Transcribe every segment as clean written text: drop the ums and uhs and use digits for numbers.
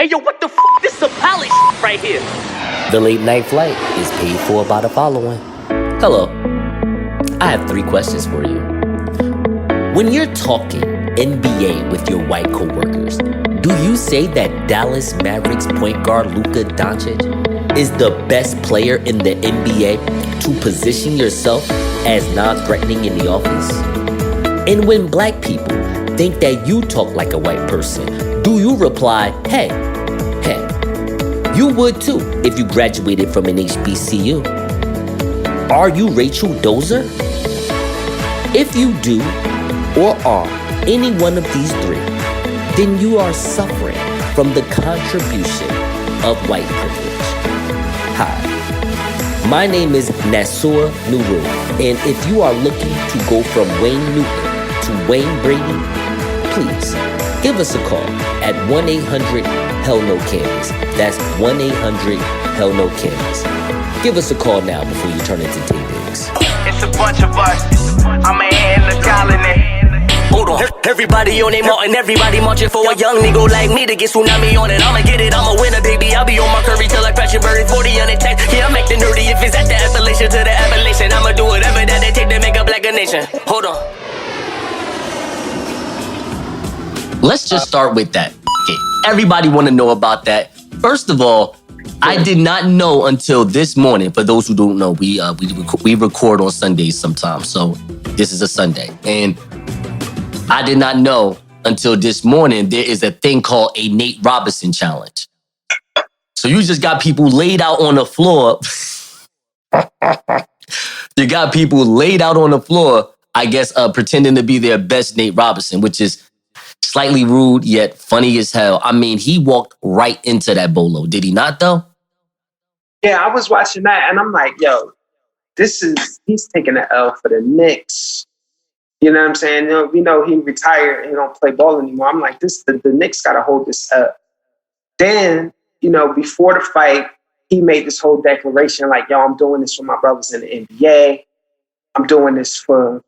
Hey, yo, what the f***? This is a pally right here. The late night flight is paid for by the following. Hello, I have 3 questions for you. When you're talking NBA with your white coworkers, do you say that Dallas Mavericks point guard Luka Doncic is the best player in the NBA to position yourself as non-threatening in the office? And when black people think that you talk like a white person, do you reply, hey, you would too if you graduated from an HBCU? Are you Rachel Dozer? If you do or are any one of these 3, then you are suffering from the contribution of white privilege. Hi, my name is Nasur Nuru, and if you are looking to go from Wayne Newton to Wayne Brady, please give us a call at 1-800-HELL-NO-CANDIS. That's 1-800-HELL-NO-CANDIS. Give us a call now before you turn into Tay Diggs. It's a bunch of us. I'm a hand in the colony. Hold on. Everybody on they mountain, everybody marching for a young nigga like me to get tsunami on it. I'ma get it, I'ma win it, baby. I'll be on my curry till I crash your bird 40 on the tech. Yeah, I'm acting nerdy if it's at the Appalachian to the Appalachian. I'ma do whatever that they take to make a black a nation. Hold on. Let's just start with that. Okay, everybody want to know about that. First of all, I did not know until this morning. For those who don't know, we record on Sundays sometimes. So this is a Sunday, and I did not know until this morning there is a thing called a Nate Robinson challenge. So you just got people laid out on the floor. You got people laid out on the floor, I guess, pretending to be their best Nate Robinson, which is slightly rude, yet funny as hell. I mean, he walked right into that bolo. Did he not, though? Yeah, I was watching that, and I'm like, yo, he's taking an L for the Knicks. You know what I'm saying? You know he retired and don't play ball anymore. I'm like, the Knicks got to hold this up. Then, before the fight, he made this whole declaration like, yo, I'm doing this for my brothers in the NBA. I'm doing this for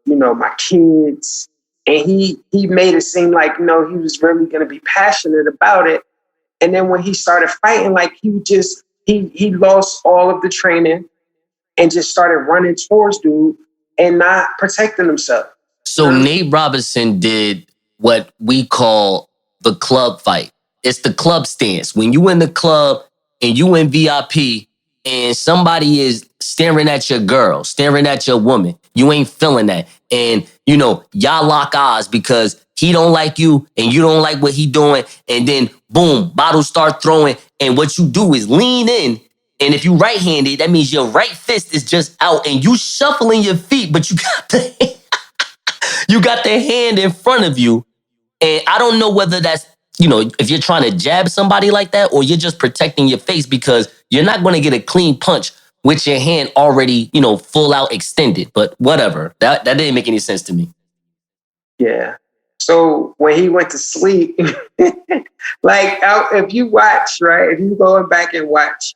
my kids. And he made it seem like, he was really going to be passionate about it. And then when he started fighting, like he lost all of the training and just started running towards dude and not protecting himself. So Nate Robinson did what we call the club fight. It's the club stance. When you in the club and you in VIP and somebody is staring at your girl, staring at your woman, you ain't feeling that. And, y'all lock eyes because he don't like you and you don't like what he doing. And then, boom, bottles start throwing. And what you do is lean in. And if you right-handed, that means your right fist is just out and you shuffling your feet, but you got the hand in front of you. And I don't know whether that's, if you're trying to jab somebody like that or you're just protecting your face because you're not going to get a clean punch with your hand already, full out extended. But whatever. That didn't make any sense to me. Yeah. So when he went to sleep, if you watch, right, if you go back and watch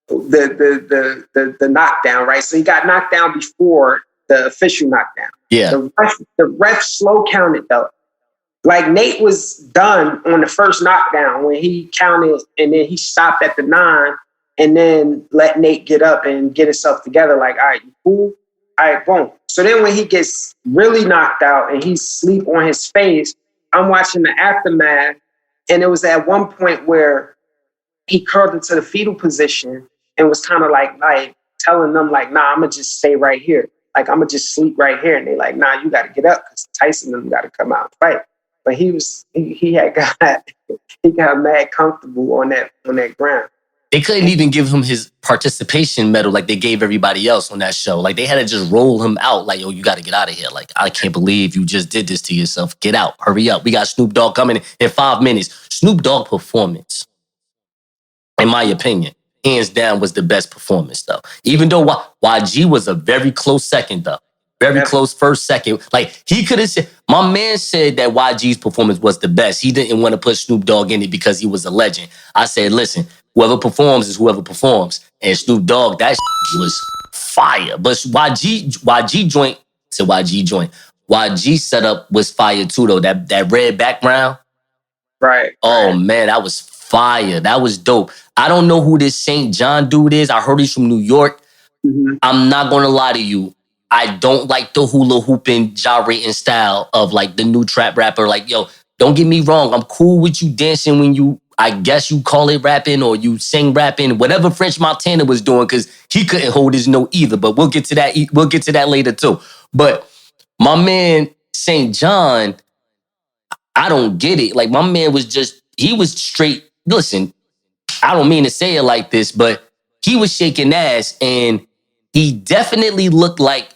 the knockdown, right? So he got knocked down before the official knockdown. Yeah. The ref slow counted though. Like Nate was done on the first knockdown when he counted and then he stopped at the 9 and then let Nate get up and get himself together. Like, all right, you cool? All right, boom. So then when he gets really knocked out and he's asleep on his face, I'm watching the aftermath. And it was at one point where he curled into the fetal position and was kind of like telling them like, nah, I'm going to just stay right here. Like, I'm going to just sleep right here. And they like, nah, you got to get up because Tyson and them got to come out and fight. But he got mad comfortable on that ground. They couldn't even give him his participation medal like they gave everybody else on that show. Like they had to just roll him out. Like, yo, you got to get out of here. Like, I can't believe you just did this to yourself. Get out. Hurry up. We got Snoop Dogg coming in 5 minutes. Snoop Dogg performance, in my opinion, hands down was the best performance though. Even though YG was a very close second though. Very close first, second. Like, he could have said, my man said that YG's performance was the best. He didn't want to put Snoop Dogg in it because he was a legend. I said, listen, whoever performs is whoever performs. And Snoop Dogg, that was fire. But YG joint, YG setup was fire too, though. That red background. Right. Oh right. man, that was fire. That was dope. I don't know who this St. John dude is. I heard he's from New York. Mhm. I'm not gonna lie to you. I don't like the hula hooping, gyrating style of like the new trap rapper. Like, yo, don't get me wrong. I'm cool with you dancing when you, I guess you call it rapping or you sing rapping, whatever French Montana was doing, because he couldn't hold his note either. But we'll get to that. We'll get to that later too. But my man St. John, I don't get it. Like my man was just, he was straight. Listen, I don't mean to say it like this, but he was shaking ass and he definitely looked like,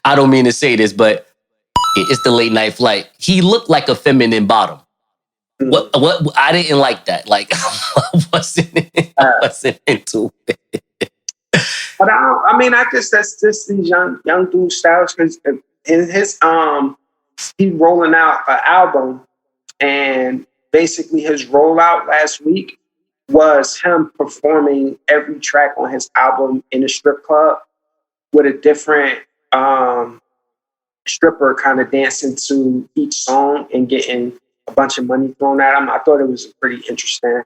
I don't mean to say this, but it's the late night flight. He looked like a feminine bottom. What I didn't like that. Like I wasn't into it. But I mean, I guess that's just these young dude styles. Because in his he rolling out an album, and basically his rollout last week was him performing every track on his album in a strip club with a different stripper kind of dancing to each song and getting a bunch of money thrown at him. I thought it was pretty interesting.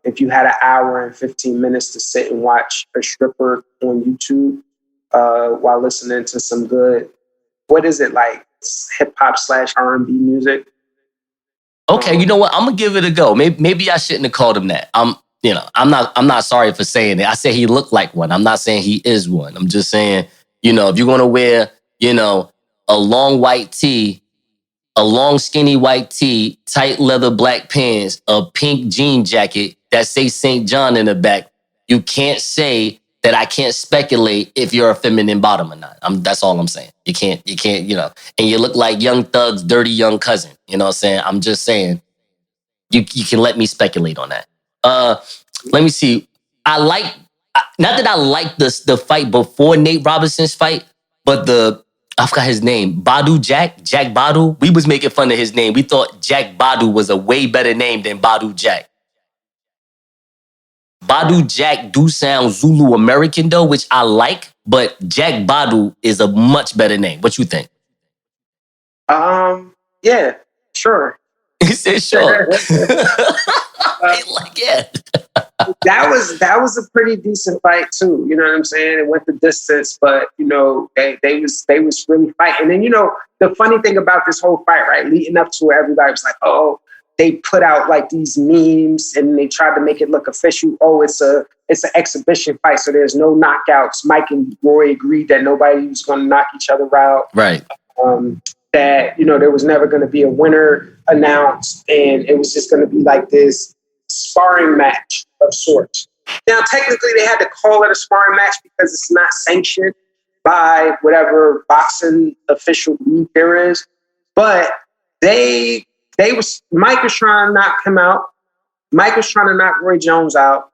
If you had an hour and 15 minutes to sit and watch a stripper on YouTube while listening to some good, what is it, like hip hop / R&B music? Okay, you know what? I'm gonna give it a go. Maybe I shouldn't have called him that. I'm not sorry for saying it. I said he looked like one. I'm not saying he is one. I'm just saying, if you're gonna wear, a long white tee, a long skinny white tee, tight leather black pants, a pink jean jacket that say St. John in the back, you can't say that I can't speculate if you're a feminine bottom or not. That's all I'm saying. You can't, and you look like Young Thug's dirty young cousin. You know what I'm saying? I'm just saying, you can let me speculate on that. Let me see. Not that I like the fight before Nate Robinson's fight, but I forgot his name. Jack Badu. We was making fun of his name. We thought Jack Badu was a way better name than Badu Jack. Badu Jack do sound Zulu American though, which I like, but Jack Badu is a much better name. What you think? Yeah, sure. He said sure. Yeah. That was a pretty decent fight too. You know what I'm saying? It went the distance, but they was really fighting. And the funny thing about this whole fight, right, leading up to it, everybody was like, oh, they put out like these memes and they tried to make it look official. Oh, it's an exhibition fight, so there's no knockouts. Mike and Roy agreed that nobody was going to knock each other out. Right. That there was never going to be a winner announced, and it was just going to be like this sparring match of sorts. Now, technically, they had to call it a sparring match because it's not sanctioned by whatever boxing official league there is. But Mike was trying to knock him out. Mike was trying to knock Roy Jones out.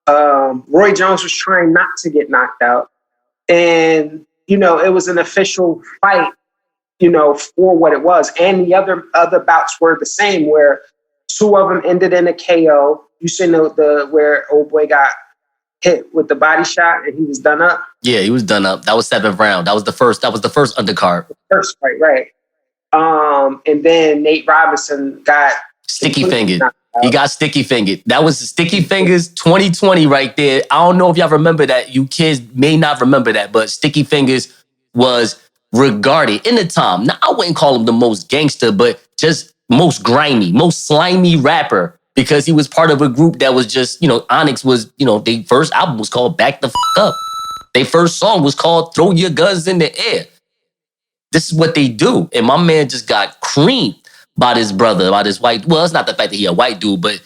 Roy Jones was trying not to get knocked out. And, it was an official fight, for what it was. And the other bouts were the same, where two of them ended in a KO. You seen where old boy got hit with the body shot and he was done up? Yeah, he was done up. That was 7th round. That was the first undercard. First fight, right. And then Nate Robinson got sticky fingered. He got sticky fingered. That was Sticky Fingers 2020 right there. I don't know if y'all remember that. You kids may not remember that, but Sticky Fingers was regarded in the time. Now, I wouldn't call him the most gangster, but just most grimy, most slimy rapper, because he was part of a group that was just, Onyx was, their first album was called Back the F Up. Their first song was called Throw Your Guns in the Air. This is what they do. And my man just got creamed by this brother, by this white. Well, it's not the fact that he a white dude, but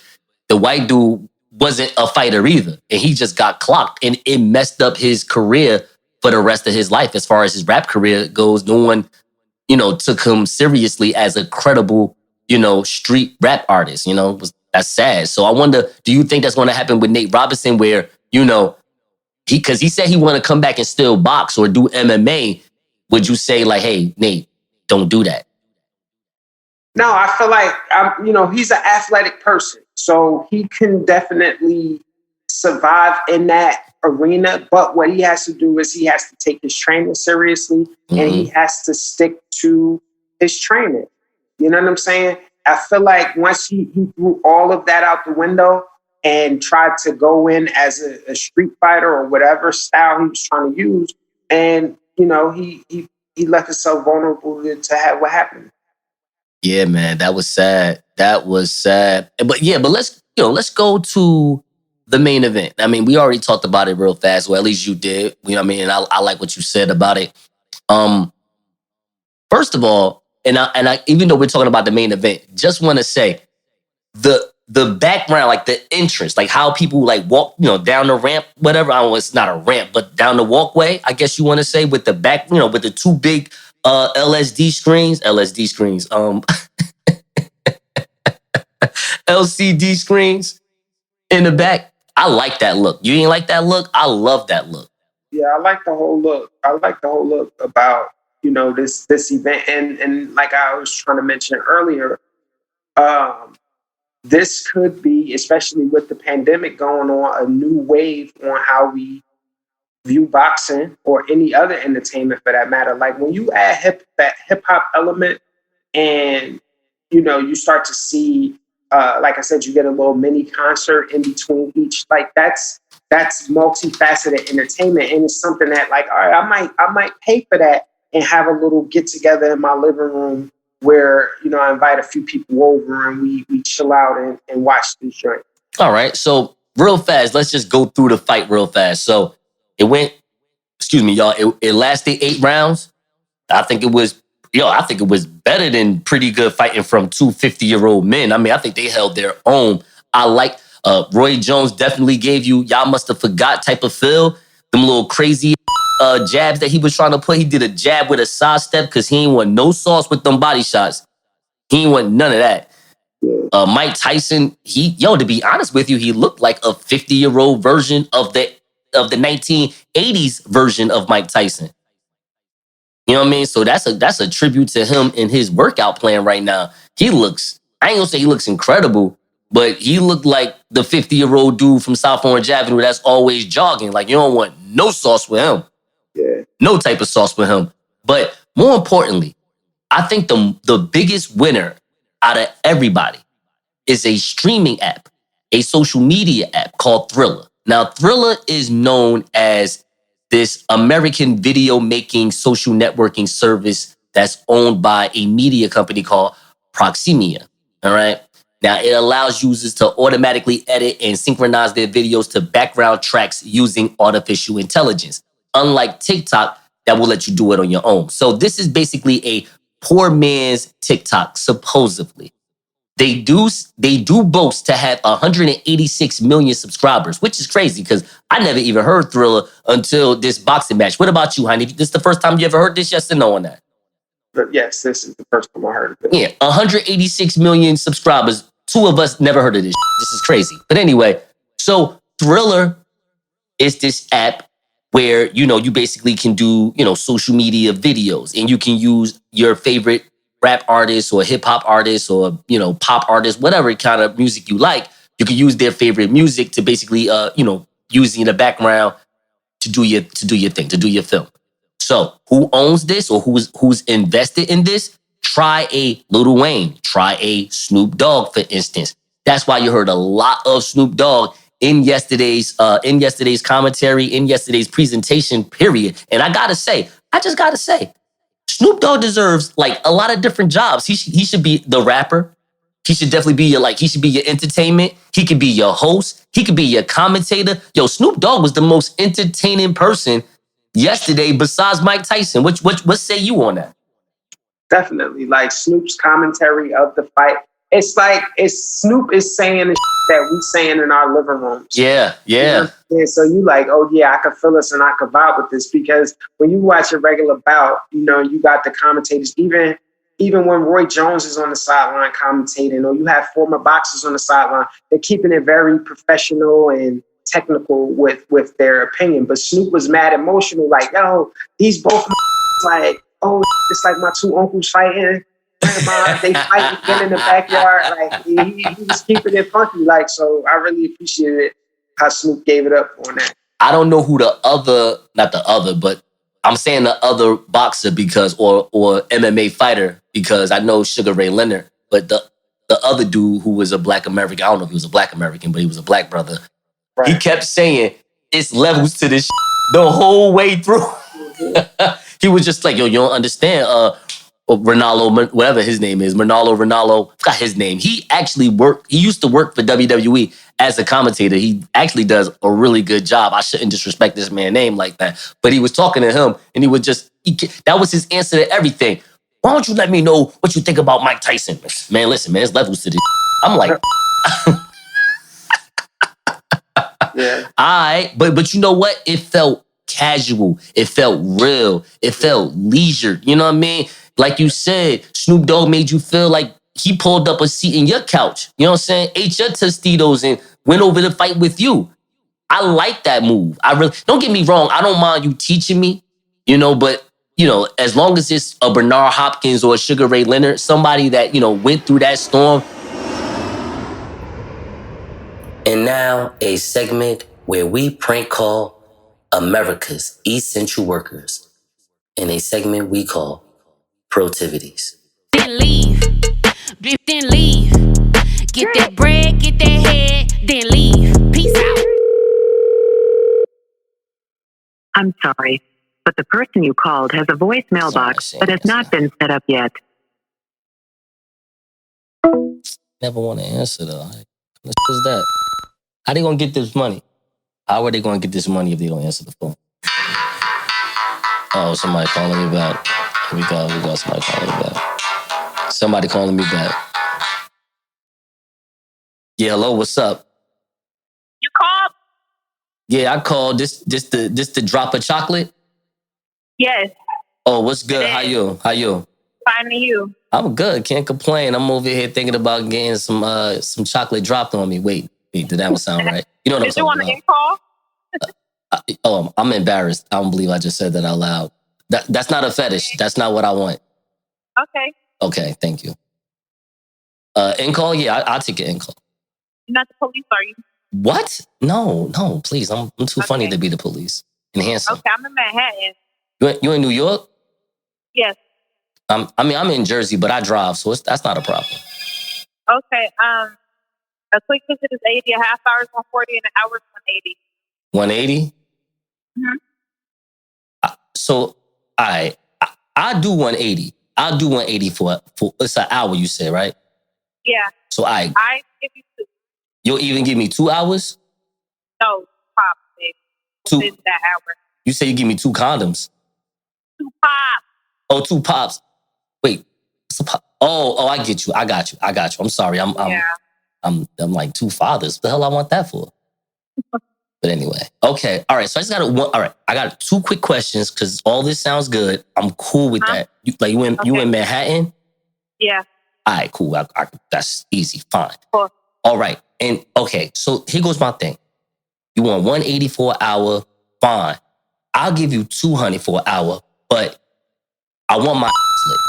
the white dude wasn't a fighter either. And he just got clocked, and it messed up his career for the rest of his life. As far as his rap career goes, no one, took him seriously as a credible, street rap artist. That's sad. So I wonder, do you think that's going to happen with Nate Robinson, where, because he said he want to come back and still box or do MMA? Would you say like, hey, Nate, don't do that? No, I feel like, he's an athletic person, so he can definitely survive in that arena. But what he has to do is he has to take his training seriously, and he has to stick to his training. You know what I'm saying? I feel like once he threw all of that out the window and tried to go in as a street fighter or whatever style he was trying to use, and he left himself vulnerable to have what happened. Yeah, man, that was sad. That was sad. But let's go to the main event. I mean, we already talked about it real fast. Well, at least you did. You know what I mean? And I like what you said about it. First of all, and I even though we're talking about the main event, just want to say the background, like the entrance, like how people like walk, down the ramp, whatever. I don't know, it's not a ramp, but down the walkway, I guess you want to say, with the back, with the two big LSD screens, LCD screens in the back. I like that look. You ain't like that look? I love that look. Yeah, I like the whole look. I like the whole look about this event, and like I was trying to mention earlier, this could be, especially with the pandemic going on, a new wave on how we view boxing or any other entertainment for that matter. Like when you add that hip hop element, and you start to see, like I said, you get a little mini concert in between each. Like that's multifaceted entertainment, and it's something that, like, all right, I might pay for that and have a little get together in my living room where I invite a few people over and we chill out and watch this joint. All right, so real fast, let's just go through the fight real fast. So it went, excuse me, y'all. It lasted 8 rounds. I think it was better than pretty good fighting from two 50-year-old men. I mean, I think they held their own. I like Roy Jones definitely gave you, y'all must have forgot type of feel. Them little crazy jabs that he was trying to put. He did a jab with a side step because he ain't want no sauce with them body shots. He ain't want none of that. Mike Tyson, to be honest with you, he looked like a 50-year-old version of the 1980s version of Mike Tyson. You know what I mean? So that's a tribute to him in his workout plan right now. He looks, I ain't gonna say he looks incredible, but he looked like the 50-year-old dude from South Orange Avenue that's always jogging. Like, you don't want no sauce with him. Yeah. No type of sauce with him. But more importantly, I think the biggest winner out of everybody is a streaming app, a social media app called Thriller. Now, Thriller is known as this American video making social networking service that's owned by a media company called Proximia. All right. Now, it allows users to automatically edit and synchronize their videos to background tracks using artificial intelligence, unlike TikTok that will let you do it on your own. So this is basically a poor man's TikTok, supposedly. They do boast to have 186 million subscribers, which is crazy because I never even heard Thriller until this boxing match. What about you, Heine? This the first time you ever heard this? Yes or no on that? But yes, this is the first time I heard of it. Yeah, 186 million subscribers. 2 of us never heard of this. This is crazy. But anyway, so Thriller is this app where, you basically can do, social media videos, and you can use your favorite rap artists or hip hop artists or, pop artists, whatever kind of music you like. You can use their favorite music to basically, using the background to do your thing, to do your film. So who owns this or who's invested in this? Try a Lil Wayne, try a Snoop Dogg, for instance. That's why you heard a lot of Snoop Dogg in yesterday's commentary, in yesterday's presentation, period. And I just gotta say, Snoop Dogg deserves like a lot of different jobs. He should be the rapper. He should definitely be he should be your entertainment. He could be your host. He could be your commentator. Yo, Snoop Dogg was the most entertaining person yesterday besides Mike Tyson. What say you on that? Definitely. Like Snoop's commentary of the fight. It's like Snoop is saying the shit that we saying in our living rooms. Yeah. And so you like, oh yeah, I could feel this and I could vibe with this, because when you watch a regular bout, you got the commentators, even when Roy Jones is on the sideline commentating, or you have former boxers on the sideline, they're keeping it very professional and technical with their opinion. But Snoop was mad emotional, like, yo, these both like, oh, it's like my 2 uncles fighting. They fight again in the backyard. Like he was keeping it funky. Like, so I really appreciated how Snoop gave it up on that. I don't know who but I'm saying the other boxer or MMA fighter, because I know Sugar Ray Leonard, but the other dude who was a Black American, I don't know if he was a Black American, but he was a Black brother. Right. He kept saying, it's levels to this the whole way through. He was just like, yo, you don't understand. Ronaldo, whatever his name is, Ronaldo, forgot his name. He used to work for WWE as a commentator. He actually does a really good job. I shouldn't disrespect this man's name like that. But he was talking to him, and he would that was his answer to everything. Why don't you let me know what you think about Mike Tyson? Man, listen, man, there's levels to this. I'm like... Yeah. But you know what? It felt casual. It felt real. It felt leisured. You know what I mean? Like you said, Snoop Dogg made you feel like he pulled up a seat in your couch. You know what I'm saying? Ate your Tostitos and went over to fight with you. I like that move. I really, don't get me wrong. I don't mind you teaching me, you know, but, you know, as long as it's a Bernard Hopkins or a Sugar Ray Leonard, somebody that, you know, went through that storm. And now a segment where we prank call America's essential workers in a segment we call Protivities. Then leave, drift then leave. Get that bread, get that head, then leave. Peace out. I'm sorry, but the person you called has a voicemail box that has not been set up yet. Never want to answer though. What is that? How they gonna get this money? How are they gonna get this money if they don't answer the phone? Oh, somebody calling me back. We got somebody calling me back. Somebody calling me back. Yeah, hello, what's up? You called? Yeah, I called. This the drop of chocolate? Yes. Oh, what's good? How you? Fine to you. I'm good. Can't complain. I'm over here thinking about getting some chocolate dropped on me. Wait, did that one sound right? You know what I'm talking about? Did you want to call? I'm embarrassed. I don't believe I just said that out loud. That's not a fetish. Okay. That's not what I want. Okay. Okay, thank you. In call? Yeah, I'll take an in call. You're not the police, are you? What? No, please. I'm too funny to be the police. And handsome. Okay, I'm in Manhattan. You in New York? Yes. I'm in Jersey, but I drive, so that's not a problem. Okay. A quick visit is 80, a half hour is 140, and an hour is 180. 180? Mm-hmm. So, I'll do 180. I'll do 180 for it's an hour, you said, right? Yeah. So I give you 2. You'll even give me 2 hours? No, pops, baby. 2 within that hour. You say you give me 2 condoms? 2 pops. Oh, 2 pops. Wait. Oh, I get you. I got you. I'm sorry. I'm like 2 fathers. What the hell I want that for? But anyway, okay. All right. So I just got all right. I got 2 quick questions because all this sounds good. I'm cool with that. You in Manhattan? Yeah. All right, cool. That's easy. Fine. Cool. All right. And okay, so here goes my thing. You want 180 for an hour? Fine. I'll give you 200 for an hour, but I want my lick.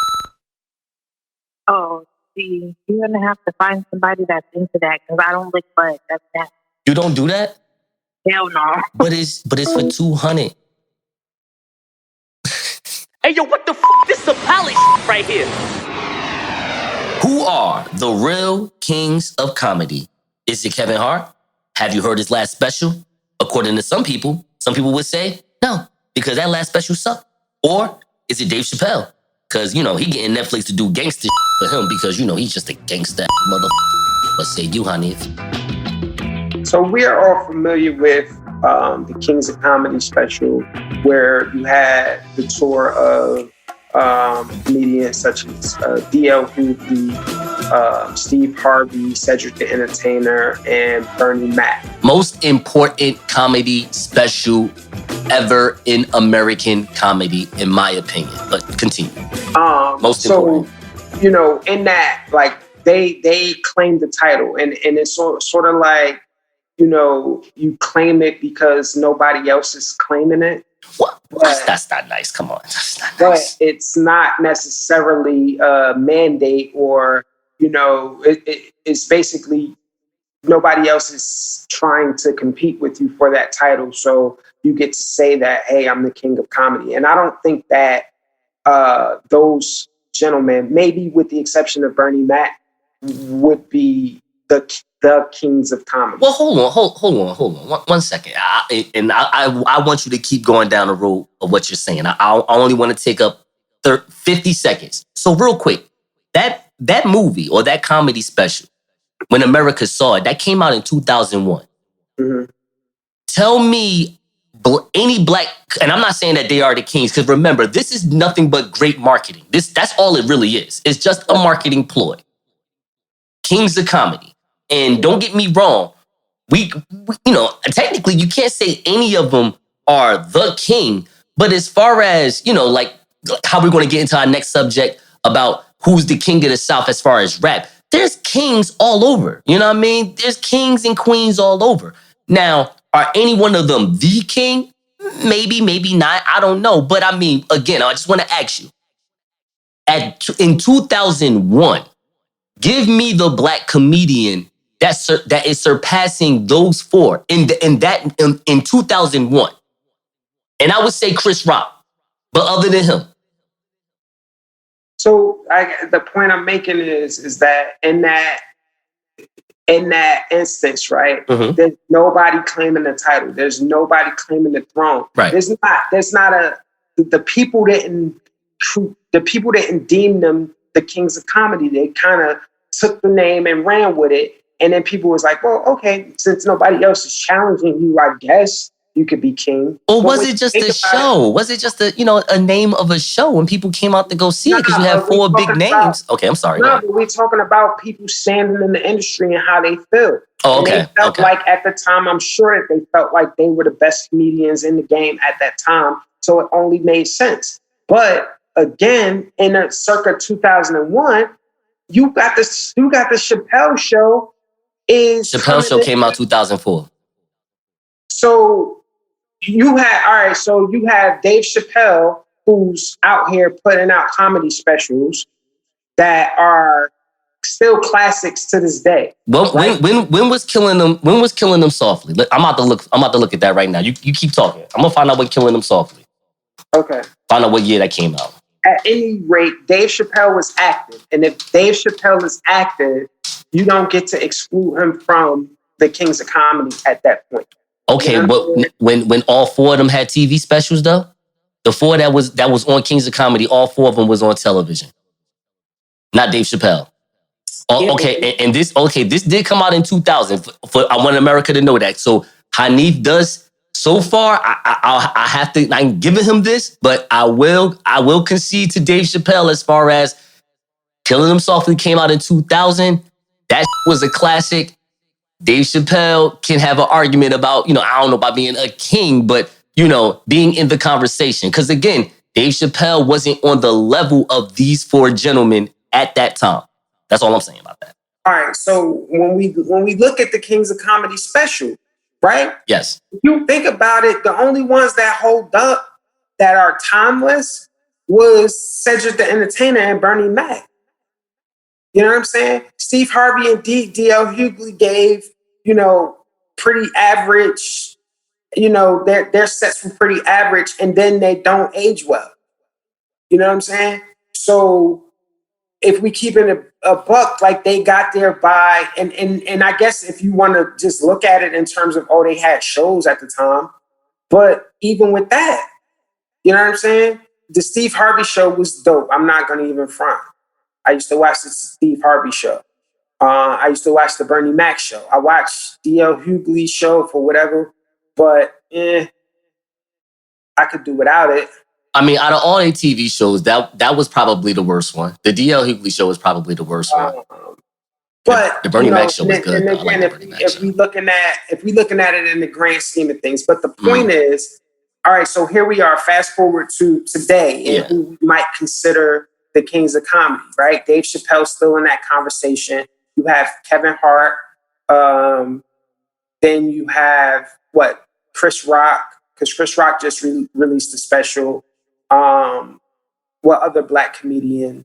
Oh, see, you're going to have to find somebody that's into that because I don't lick butt. That's that. You don't do that? Hell no. But it's for 200. Hey, yo, what the f***? This is a palace right here. Who are the real kings of comedy? Is it Kevin Hart? Have you heard his last special? According to some people would say no, because that last special sucked. Or is it Dave Chappelle? Because, you know, he getting Netflix to do gangster for him because, you know, he's just a gangster motherfucker. What say you, honey? So we are all familiar with the Kings of Comedy special, where you had the tour of comedians such as D.L. Hughley, Steve Harvey, Cedric the Entertainer, and Bernie Mac. Most important comedy special ever in American comedy, in my opinion. But continue. Most important. You know, in that, like, they claim the title, and it's sort of like, you know, you claim it because nobody else is claiming it. What? That's not nice. Come on. That's not nice. But it's not necessarily a mandate, or, you know, it's basically nobody else is trying to compete with you for that title. So you get to say that, hey, I'm the king of comedy. And I don't think that those gentlemen, maybe with the exception of Bernie Mac, would be the kings of comedy. Well, hold on. One second. I want you to keep going down the road of what you're saying. I only want to take up 50 seconds. So real quick, that movie or that comedy special, When America Saw It, that came out in 2001. Mm-hmm. Tell me any black, and I'm not saying that they are the kings, because remember, this is nothing but great marketing. That's all it really is. It's just a marketing ploy. Kings of comedy. And don't get me wrong, we technically you can't say any of them are the king, but as far as, like how we're going to get into our next subject about who's the king of the South as far as rap, there's kings all over. You know what I mean? There's kings and queens all over. Now, are any one of them the king? Maybe, maybe not. I don't know. But I mean, again, I just want to ask you, in 2001, give me the black comedian that is surpassing those four in 2001. And I would say Chris Rock, but other than him. So the point I'm making is that in that instance, right? Mm-hmm. There's nobody claiming the title. There's nobody claiming the throne. Right. The people didn't deem them the kings of comedy. They kind of took the name and ran with it. And then people was like, well, okay, since nobody else is challenging you, I guess you could be king. Or was it just a show? Was it just a name of a show when people came out to go see it? Because you have four big names. Okay, I'm sorry. No, but we're talking about people standing in the industry and how they feel. Oh, okay. And they felt like at the time, I'm sure they felt like they were the best comedians in the game at that time. So it only made sense. But again, in a circa 2001, you got the Chappelle Show. Chappelle Show came out 2004. So you have Dave Chappelle, who's out here putting out comedy specials that are still classics to this day. Well, when was Killing Them? When was Killing Them Softly? I'm about to look at that right now. You keep talking. I'm gonna find out when Killing Them Softly. Okay. Find out what year that came out. At any rate, Dave Chappelle was active, and if Dave Chappelle is active, you don't get to exclude him from the Kings of Comedy at that point. Okay, you know but when all four of them had TV specials, though, the four that was on Kings of Comedy, all four of them was on television. Not Dave Chappelle. Oh, okay, and this did come out in 2000. I want America to know that. So Hanif does. So far, I'm giving him this, but I will concede to Dave Chappelle as far as Killing Them Softly came out in 2000. That was a classic. Dave Chappelle can have an argument about, I don't know about being a king, but, being in the conversation. Because again, Dave Chappelle wasn't on the level of these four gentlemen at that time. That's all I'm saying about that. All right. So when we look at the Kings of Comedy special, right? Yes. If you think about it, the only ones that hold up that are timeless was Cedric the Entertainer and Bernie Mac. You know what I'm saying? Steve Harvey and D.L. Hughley gave, pretty average, their sets were pretty average, and then they don't age well. You know what I'm saying? So if we keep it a buck, like they got there by, and I guess if you want to just look at it in terms of, they had shows at the time, but even with that, you know what I'm saying? The Steve Harvey show was dope. I'm not going to even front. I used to watch the Steve Harvey show. I used to watch the Bernie Mac show. I watched D.L. Hughley's show for whatever, but I could do without it. I mean, out of all the TV shows, that was probably the worst one. The D.L. Hughley show was probably the worst one. But the Bernie Mac show was good. And again, if we looking at it in the grand scheme of things, but the point is, all right. So here we are. Fast forward to today, and who we might consider the Kings of Comedy, right? Dave Chappelle's still in that conversation. You have Kevin Hart. Then you have Chris Rock, because Chris Rock just released a special. What other black comedian?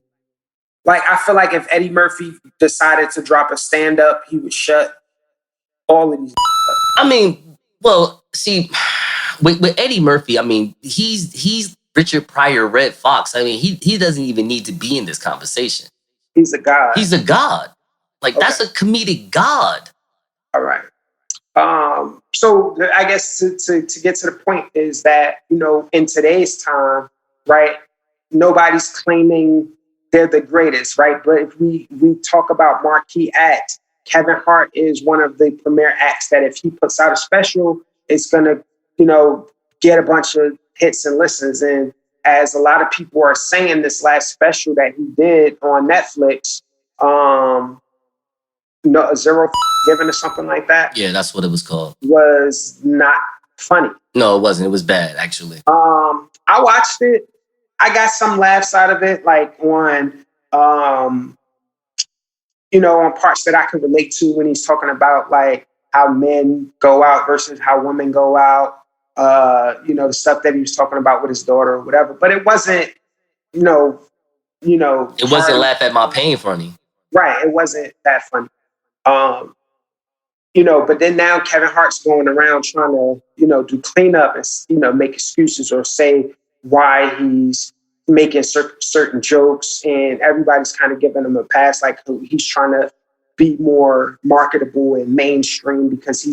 Like, I feel like if Eddie Murphy decided to drop a stand-up, he would shut all of these up. I mean, well, see, with Eddie Murphy, I mean, he's Richard Pryor, Red Fox. I mean, he doesn't even need to be in this conversation. He's a god. He's a god. Like, that's a comedic god. All right. So I guess to get to the point is that, you know, in today's time, right, nobody's claiming they're the greatest, right? But if we talk about marquee acts, Kevin Hart is one of the premier acts that if he puts out a special, it's going to, you know, get a bunch of hits and listens. And as a lot of people are saying, this last special that he did on Netflix, Zero Given or something like that. Yeah, that's what it was called. Was not funny. No, it wasn't. It was bad, actually. I watched it. I got some laughs out of it, like on, you know, on parts that I could relate to when he's talking about like how men go out versus how women go out. You know, the stuff that he was talking about with his daughter or whatever. But it wasn't, you know. It wasn't laugh at my pain funny. Right. It wasn't that funny. You know, but then now Kevin Hart's going around trying to, you know, do cleanup and, you know, make excuses or say why he's making certain jokes, and everybody's kind of giving him a pass, like he's trying to be more marketable and mainstream because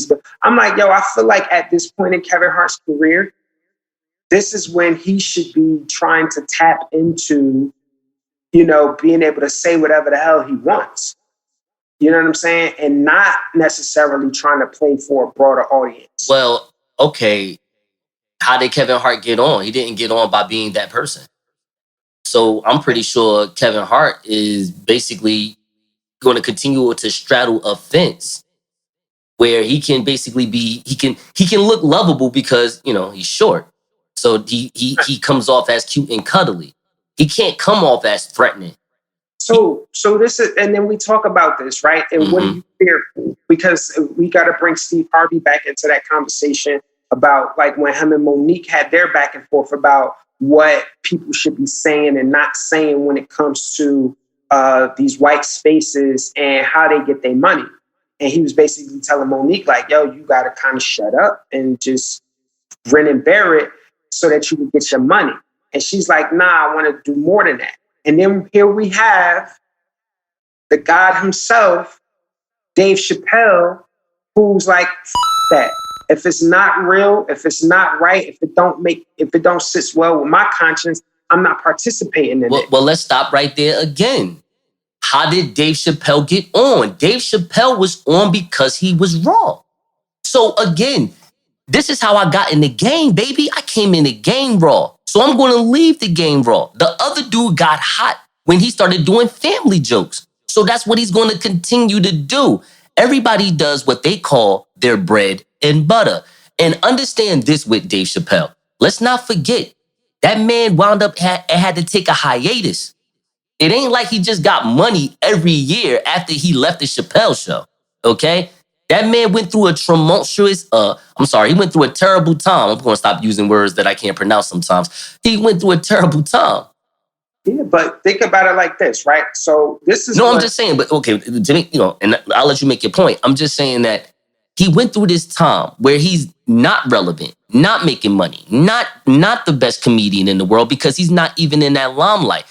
I'm like, yo, I feel like at this point in Kevin Hart's career, this is when he should be trying to tap into, you know, being able to say whatever the hell he wants. You know what I'm saying? And not necessarily trying to play for a broader audience. Well, okay. How did Kevin Hart get on? He didn't get on by being that person. So I'm pretty sure Kevin Hart is basically going to continue to straddle a fence where he can basically be, he can look lovable because, you know, he's short. So he comes off as cute and cuddly. He can't come off as threatening. So this is, and then we talk about this, right? And what do you fear? Because we got to bring Steve Harvey back into that conversation about like when him and Monique had their back and forth about what people should be saying and not saying when it comes to these white spaces and how they get their money. And he was basically telling Monique like, yo, you got to kind of shut up and just grin and bear it so that you can get your money. And she's like, nah, I want to do more than that. And then here we have the God himself, Dave Chappelle, who's like, that. If it's not real, if it's not right, if it don't sit well with my conscience, I'm not participating in it. Well, let's stop right there again. How did Dave Chappelle get on? Dave Chappelle was on because he was raw. So again, this is how I got in the game, baby. I came in the game raw. So I'm going to leave the game raw. The other dude got hot when he started doing family jokes. So that's what he's going to continue to do. Everybody does what they call their bread and butter. And understand this with Dave Chappelle. Let's not forget, that man wound up had to take a hiatus. It ain't like he just got money every year after he left the Chappelle show, okay? That man went through a he went through a terrible time. I'm going to stop using words that I can't pronounce sometimes. He went through a terrible time. Yeah, but think about it like this, right? So this is... I'm just saying, but okay, to me, you know, and I'll let you make your point. I'm just saying that he went through this time where he's not relevant, not making money, not the best comedian in the world because he's not even in that limelight.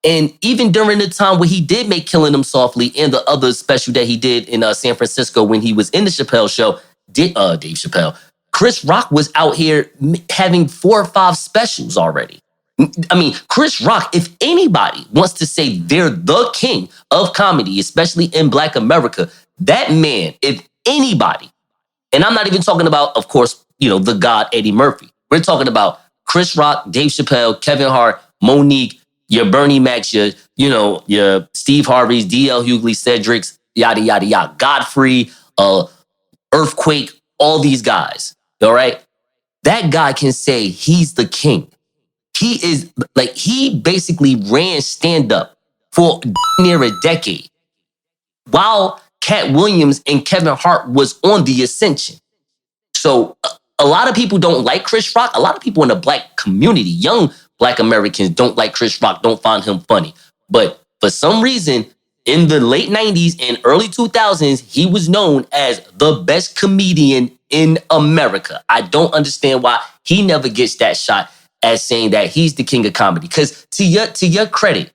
And even during the time where he did make Killing Him Softly and the other special that he did in San Francisco when he was in the Chappelle show, Dave Chappelle, Chris Rock was out here having 4 or 5 specials already. I mean, Chris Rock, if anybody wants to say they're the king of comedy, especially in Black America, that man, if anybody, and I'm not even talking about, of course, you know, the God Eddie Murphy. We're talking about Chris Rock, Dave Chappelle, Kevin Hart, Monique, your Bernie Macs, your Steve Harveys, D.L. Hughley, Cedric's, yada, yada, yada, Godfrey, Earthquake, all these guys, all right? That guy can say he's the king. He is, like, he basically ran stand-up for near a decade while Cat Williams and Kevin Hart was on the ascension. So a lot of people don't like Chris Rock. A lot of people in the Black community, young Black Americans, don't like Chris Rock, don't find him funny. But for some reason, in the late 90s and early 2000s, he was known as the best comedian in America. I don't understand why he never gets that shot. as saying that he's the king of comedy. Because to your credit,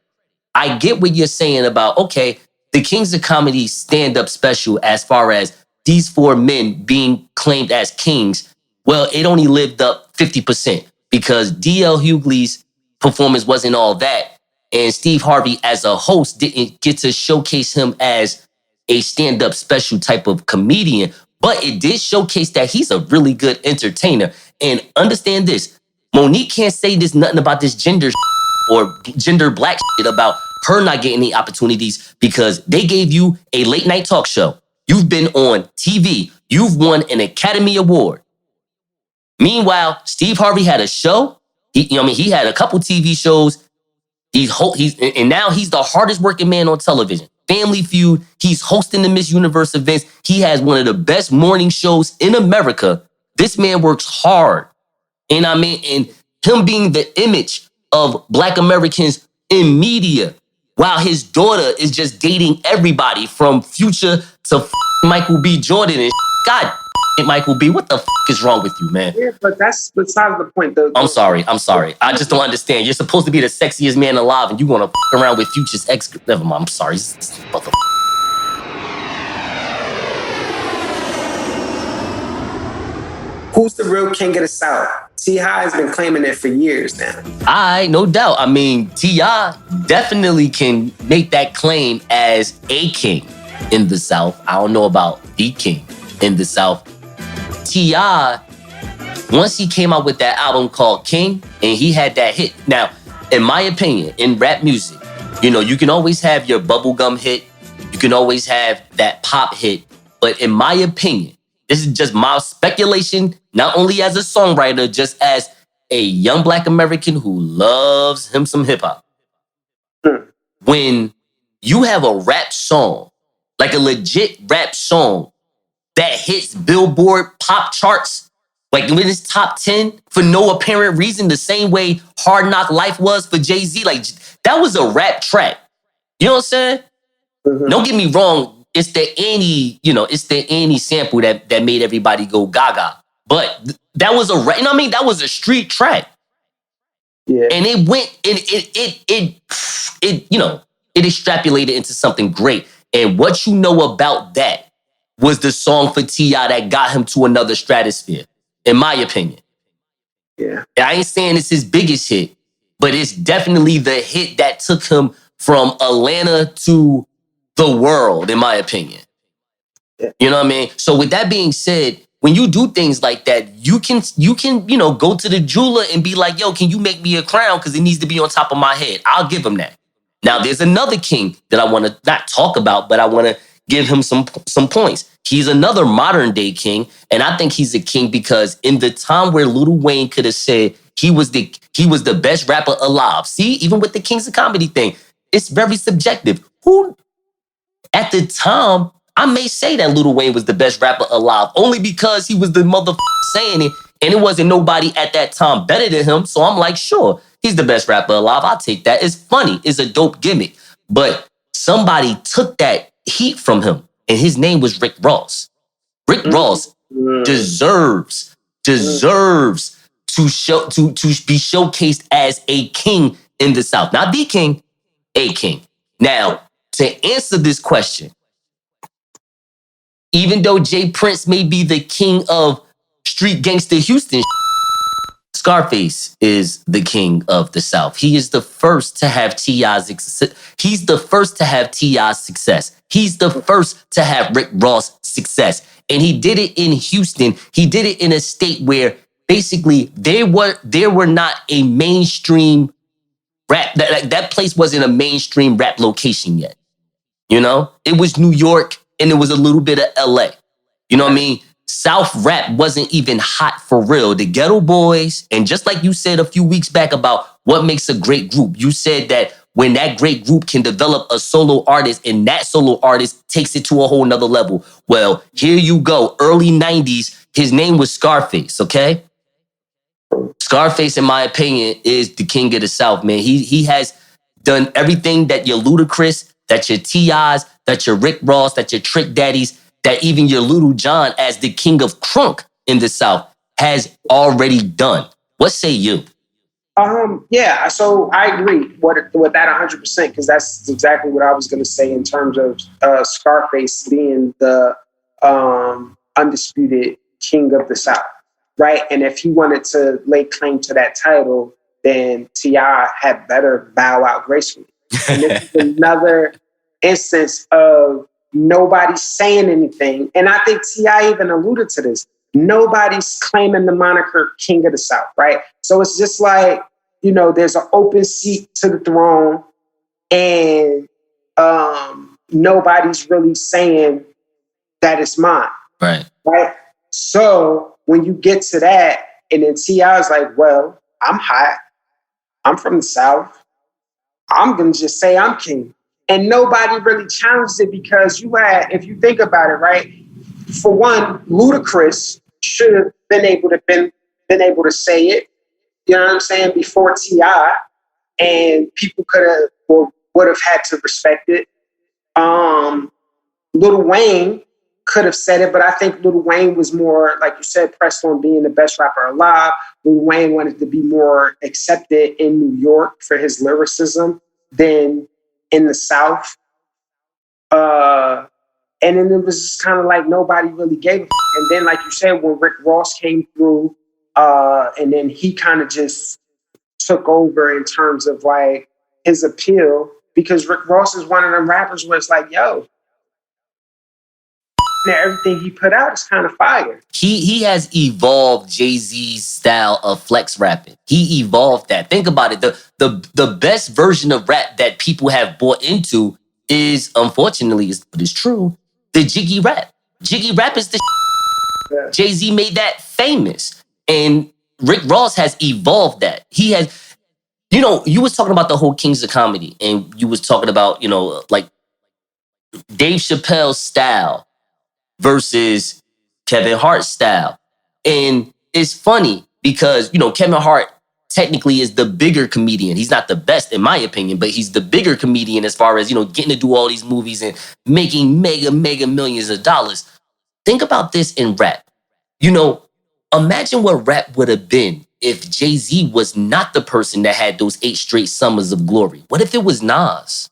I get what you're saying about, okay, the Kings of Comedy stand-up special as far as these four men being claimed as kings. Well, it only lived up 50% because D.L. Hughley's performance wasn't all that. And Steve Harvey as a host didn't get to showcase him as a stand-up special type of comedian. But it did showcase that he's a really good entertainer. And understand this, Monique can't say this nothing about this gender or gender black shit about her not getting any opportunities because they gave you a late night talk show. You've been on TV. You've won an Academy Award. Meanwhile, Steve Harvey had a show. He had a couple TV shows. And now he's the hardest working man on television. Family Feud. He's hosting the Miss Universe events. He has one of the best morning shows in America. This man works hard. And him being the image of Black Americans in media, while his daughter is just dating everybody from Future to Michael B. Jordan and God, Michael B. What the is wrong with you, man? Yeah, but that's beside the point, though. I'm sorry. I just don't understand. You're supposed to be the sexiest man alive, and you want to around with Future's ex. Never mind. I'm sorry. Who's the real king of the South? T.I. has been claiming it for years now. No doubt. T.I. definitely can make that claim as a king in the South. I don't know about the king in the South. T.I., once he came out with that album called King, and he had that hit. Now, in my opinion, in rap music, you can always have your bubblegum hit. You can always have that pop hit. But in my opinion, this is just my speculation, not only as a songwriter, just as a young Black American who loves him some hip hop. When you have a rap song, like a legit rap song that hits Billboard pop charts, like when it's top 10 for no apparent reason, the same way Hard Knock Life was for Jay-Z, like that was a rap track. You know what I'm saying? Mm-hmm. Don't get me wrong. It's the Annie sample that made everybody go gaga. But that was that was a street track. Yeah. And it went, it extrapolated into something great. And what you know about that was the song for T.I. that got him to another stratosphere, in my opinion. Yeah. I ain't saying it's his biggest hit, but it's definitely the hit that took him from Atlanta to the world, in my opinion. Yeah. You know what I mean? So with that being said, when you do things like that, you can go to the jeweler and be like, yo, can you make me a crown? Because it needs to be on top of my head. I'll give him that. Now, there's another king that I want to not talk about, but I want to give him some points. He's another modern day king. And I think he's a king because in the time where Lil Wayne could have said he was the best rapper alive. See, even with the Kings of Comedy thing, it's very subjective. At the time, I may say that Lil Wayne was the best rapper alive only because he was the motherfucker saying it, and it wasn't nobody at that time better than him. So I'm like, sure, he's the best rapper alive. I'll take that. It's funny. It's a dope gimmick. But somebody took that heat from him, and his name was Rick Ross. Rick Ross deserves to be showcased as a king in the South. Not the king, a king. Now, to answer this question, even though Jay Prince may be the king of street gangster Houston, Scarface is the king of the South. He is the first to have T.I.'s success. He's the first to have T.I.'s success. He's the first to have Rick Ross' success. And he did it in Houston. He did it in a state where basically there were not a mainstream rap. That place wasn't a mainstream rap location yet. It was New York and it was a little bit of LA. You know what I mean? South rap wasn't even hot for real. The Ghetto Boys, and just like you said a few weeks back about what makes a great group, you said that when that great group can develop a solo artist and that solo artist takes it to a whole nother level. Well, here you go. Early 90s, his name was Scarface, okay? Scarface, in my opinion, is the king of the South, man. He has done everything that your Ludacris, that your T.I.'s, that your Rick Ross, that your Trick Daddies, that even your Little John as the king of crunk in the South has already done. What say you? Yeah, so I agree with that 100% because that's exactly what I was going to say in terms of Scarface being the undisputed king of the South, right? And if he wanted to lay claim to that title, then T.I. had better bow out gracefully. And this is another instance of nobody saying anything. And I think T.I. even alluded to this. Nobody's claiming the moniker King of the South, right? So it's just like, there's an open seat to the throne and nobody's really saying that it's mine. Right. So when you get to that, and then T.I. is like, well, I'm hot. I'm from the South. I'm going to just say I'm king. And nobody really challenged it because if you think about it, right? For one, Ludacris should have been able to say it, you know what I'm saying, before T.I., and people would have had to respect it. Lil Wayne could have said it, but I think Lil Wayne was more, like you said, pressed on being the best rapper alive. Lil Wayne wanted to be more accepted in New York for his lyricism than in the South. And then it was just kind of like nobody really gave a f***. And then, like you said, when Rick Ross came through, and then he kind of just took over in terms of like his appeal, because Rick Ross is one of them rappers where it's like, yo, everything he put out is kind of fire. He has evolved Jay-Z's style of flex rapping. He evolved that. Think about it. The best version of rap that people have bought into is, unfortunately, but it's true, the jiggy rap. Jiggy rap is the Yeah. Jay-Z made that famous. And Rick Ross has evolved that. He has, you was talking about the whole Kings of Comedy, and you was talking about, like Dave Chappelle's style versus Kevin Hart's style. And it's funny because, Kevin Hart technically is the bigger comedian. He's not the best in my opinion, but he's the bigger comedian as far as, getting to do all these movies and making mega millions of dollars. Think about this in rap. Imagine what rap would have been if Jay-Z was not the person that had those 8 straight summers of glory. What if it was Nas?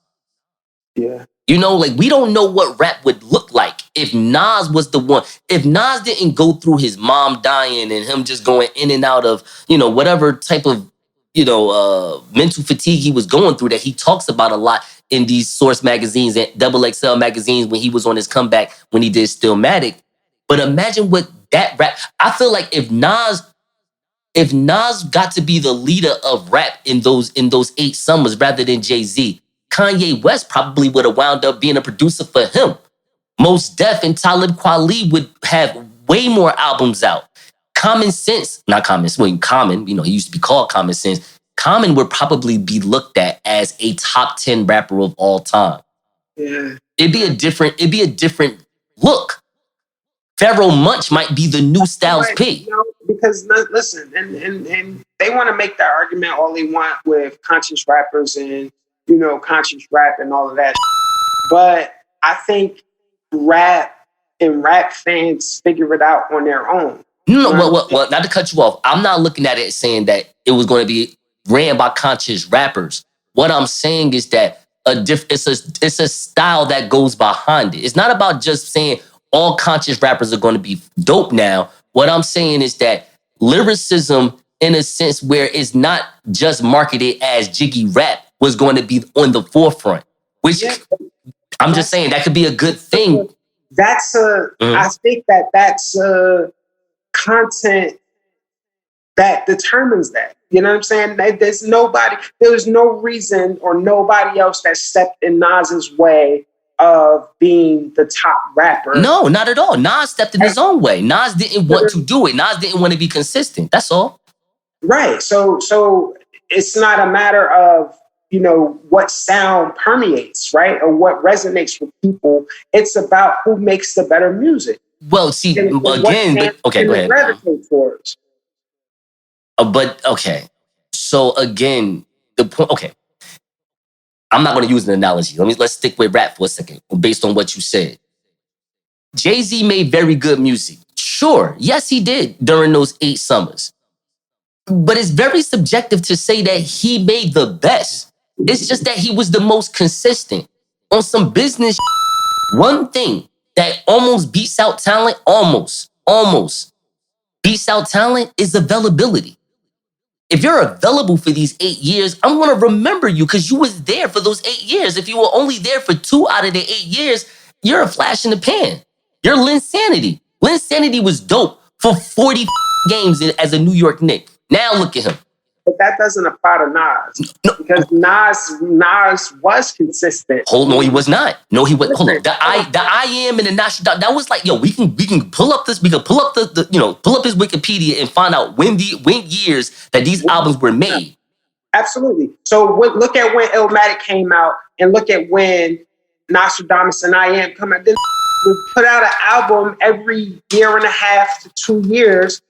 Yeah. We don't know what rap would look like if Nas was the one. If Nas didn't go through his mom dying and him just going in and out of, whatever type of, mental fatigue he was going through that he talks about a lot in these Source magazines and XXL magazines when he was on his comeback when he did Stillmatic. But imagine what that rap. I feel like if Nas got to be the leader of rap in those 8 summers rather than Jay-Z, Kanye West probably would have wound up being a producer for him. Mos Def and Talib Kweli would have way more albums out. Common, he used to be called Common Sense. Common would probably be looked at as a top 10 rapper of all time. Yeah. It'd be a different look. Pharoah Monch might be the new Styles P. Because listen, and they want to make that argument all they want with conscious rappers and conscious rap and all of that. But I think rap and rap fans figure it out on their own. No, well, not to cut you off. I'm not looking at it saying that it was going to be ran by conscious rappers. What I'm saying is that it's a style that goes behind it. It's not about just saying all conscious rappers are going to be dope now. What I'm saying is that lyricism, in a sense where it's not just marketed as jiggy rap, was going to be on the forefront. Which I'm just saying that could be a good thing. I think that's content that determines that. You know what I'm saying? There's no reason or nobody else that stepped in Nas's way of being the top rapper. No, not at all. Nas stepped in his own way. Nas didn't want to do it. Nas didn't want to be consistent. That's all. Right. So it's not a matter of, what sound permeates, right? Or what resonates with people. It's about who makes the better music. Well, see, again, go ahead. But okay. So again, the point, okay. I'm not going to use an analogy. Let's stick with rap for a second, based on what you said. Jay-Z made very good music. Sure, yes, he did during those 8 summers. But it's very subjective to say that he made the best. It's just that he was the most consistent. On some business, one thing that almost beats out talent, almost beats out talent is availability. If you're available for these 8 years, I'm going to remember you because you was there for those 8 years. If you were only there for 2 out of the 8 years, you're a flash in the pan. You're Linsanity. Linsanity was dope for 40 games as a New York Knick. Now look at him. But that doesn't apply to Nas. No. Because Nas was consistent. No, he was not. No, he was. Hold on. The I am and the Nostradamus. That was like, yo, we can pull up this. We can pull up pull up his Wikipedia and find out when years that these albums were made. Absolutely. So look at when Illmatic came out, and look at when Nostradamus and I Am come out. Then we put out an album every year and a half to 2 years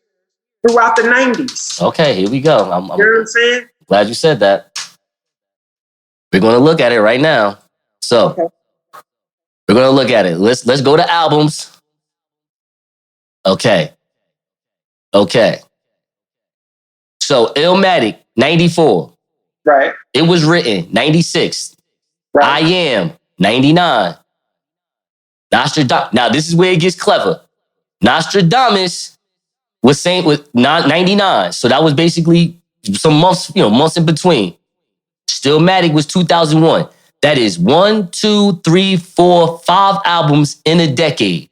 throughout the 90s. Okay, here we go. You know what I'm saying? Glad you said that. We're going to look at it right now. So, We're going to look at it. Let's go to albums. Okay. So, Illmatic, 94. Right. It was written, 96. Right. I Am, 99. Nostradamus. Now, this is where it gets clever. Nostradamus was saying with 99. So that was basically some months in between. Stillmatic was 2001. That is 1, 2, 3, 4, 5 albums in a decade.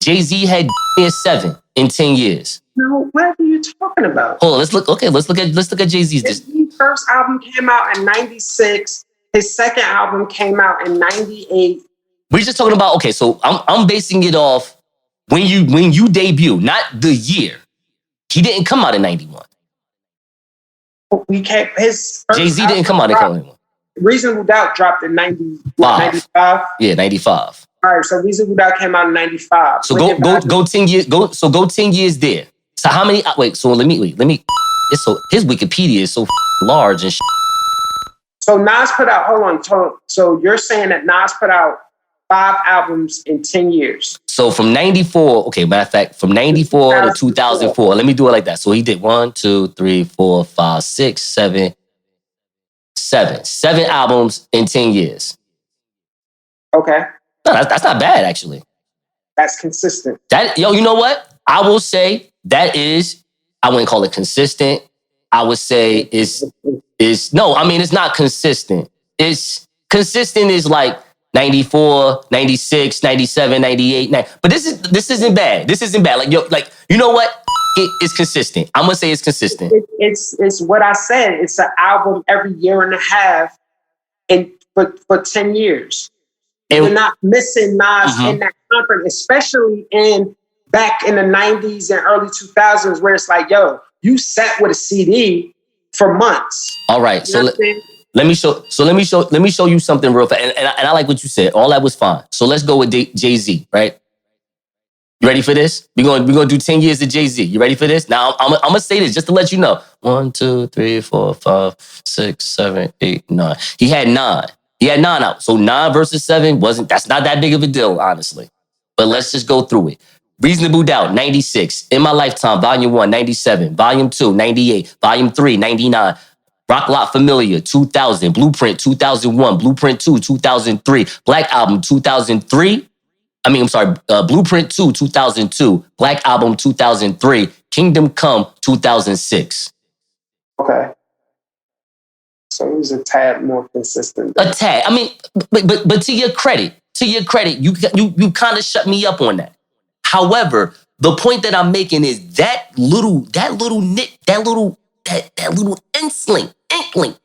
Jay-Z had 7 in 10 years. No, what are you talking about? Hold on, let's look at Jay-Z's. His first album came out in 96. His second album came out in 98. We're just talking about, okay, so I'm basing it off when you debut, not the year. He didn't come out in 91. His Jay-Z didn't come out in 91. Reasonable Doubt dropped in 95. Yeah, 95. All right, so Reasonable Doubt came out in 95. So go 10 years. Go 10 years there. So how many? Wait. So let me. So his Wikipedia is so large and. So Nas put out. Hold on. So you're saying that Nas put out 5 albums in 10 years. So from 94. Okay, matter of fact, from 94 to 2004. Let me do it like that. So he did 1, 2, 3, 4, 5, 6, 7. 7 albums in 10 years. Okay. No, that's not bad, actually. That's consistent. You know what? I will say that is, I wouldn't call it consistent. I would say it's not consistent. It's consistent is like 94, 96, 97, 98, 90. But this isn't bad. This isn't bad. You know what? It's consistent. I'm gonna say it's consistent. It's what I said. It's an album every year and a half, for 10 years. And we're not missing Nas in that conference, especially back in the 90s and early 2000s, where it's like, yo, you sat with a CD for months. All right, so let me show you something real fast. And I like what you said. All that was fine. So let's go with Jay-Z, right? You ready for this? We're gonna do 10 years of Jay-Z. You ready for this? Now I'm gonna say this just to let you know. 1, 2, 3, 4, 5, 6, 7, 8, 9. He had 9. He had 9 out. So 9 versus 7 that's not that big of a deal, honestly. But let's just go through it. Reasonable Doubt, 96. In My Lifetime, Volume 1, 97. Volume 2, 98. Volume 3, 99. Rock Lot Familiar, 2000. Blueprint, 2001. Blueprint 2, 2003. Black Album, 2003. Blueprint 2, 2002. Black Album, 2003. Kingdom Come, 2006. Okay. So he was a tad more consistent. A tad. I mean, but to your credit, you kind of shut me up on that. However, the point that I'm making is that little inkling,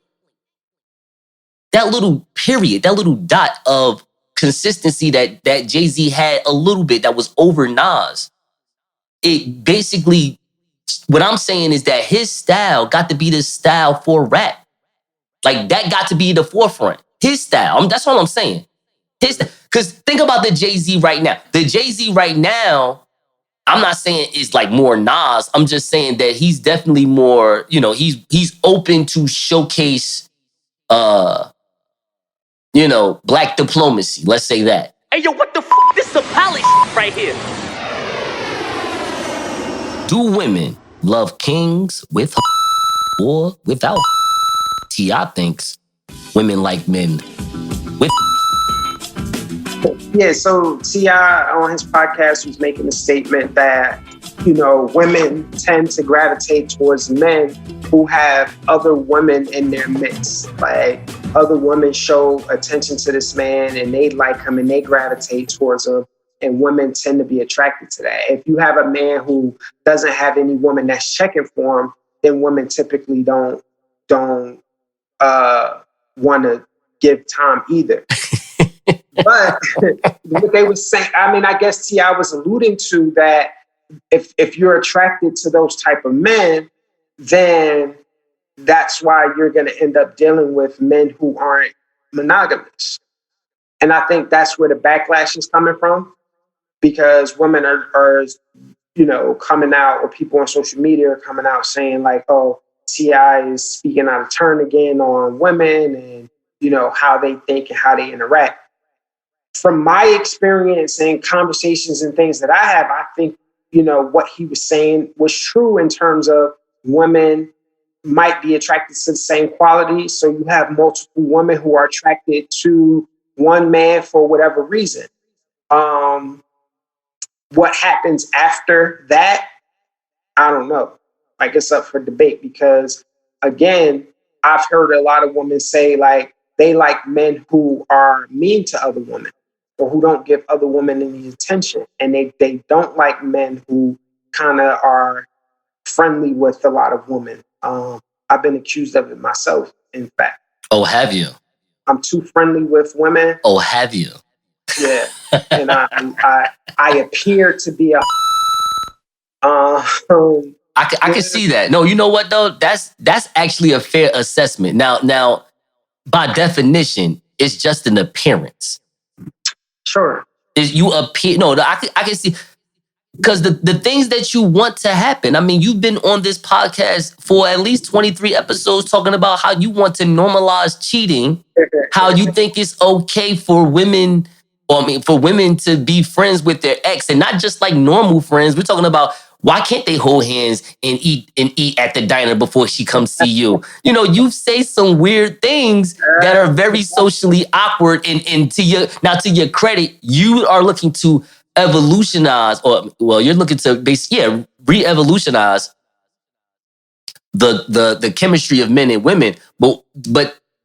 that little period, that little dot of consistency that Jay-Z had a little bit that was over Nas. It basically, what I'm saying is that his style got to be the style for rap. Like that got to be the forefront. His style. That's all I'm saying. Because think about the Jay-Z right now. The Jay-Z right now, I'm not saying is like more Nas. I'm just saying that he's definitely more, he's open to showcase, black diplomacy. Let's say that. Hey, yo, what the f***? This is a palace right here. Do women love kings with or without. T.I. thinks women like men with. Yeah, so T.I. on his podcast was making a statement that, you know, women tend to gravitate towards men who have other women in their midst. Like, other women show attention to this man and they like him and they gravitate towards him. And women tend to be attracted to that. If you have a man who doesn't have any woman that's checking for him, then women typically don't want to give time either. But what they were saying, I mean, I guess T.I. was alluding to that if you're attracted to those type of men, then that's why you're going to end up dealing with men who aren't monogamous. And I think that's where the backlash is coming from, because women are you know, coming out, or people on social media are coming out saying like, oh, T.I. is speaking out of turn again on women and, you know, how they think and how they interact. From my experience and conversations and things that I have, I think, you know, what he was saying was true in terms of women might be attracted to the same qualities. So you have multiple women who are attracted to one man for whatever reason. What happens after that, I don't know. Like, it's up for debate because, again, I've heard a lot of women say like they like men who are mean to other women or who don't give other women any attention. And they don't like men who kind of are friendly with a lot of women. I've been accused of it myself, in fact. Oh, have you? I'm too friendly with women. Oh, have you? Yeah. And I appear to be a... I can see that. No, you know what though? That's actually a fair assessment. Now, by definition, it's just an appearance. Sure. Is you appear? No, I can see, because the things that you want to happen. I mean, you've been on this podcast for at least 23 episodes talking about how you want to normalize cheating, how you think it's okay for women, or I mean, for women to be friends with their ex, and not just like normal friends. We're talking about, why can't they hold hands and eat at the diner before she comes see you? You know, you say some weird things that are very socially awkward. And to your credit, you are looking to evolutionize, or well, you're looking to re-evolutionize the chemistry of men and women. But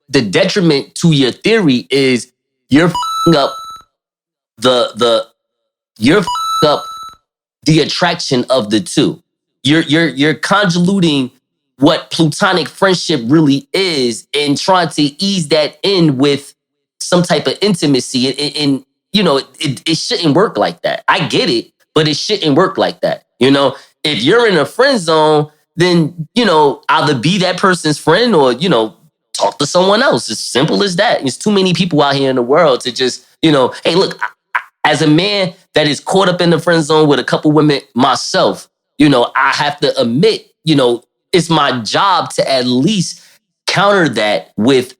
the detriment to your theory is you're f***ing up the attraction of the two. You're convoluting what platonic friendship really is and trying to ease that in with some type of intimacy. And you know, it shouldn't work like that. I get it, but it shouldn't work like that. You know, if you're in a friend zone, then, you know, either be that person's friend or, you know, talk to someone else. As simple as that. There's too many people out here in the world to just, you know, hey, look, as a man that is caught up in the friend zone with a couple women myself, you know, I have to admit, you know, it's my job to at least counter that with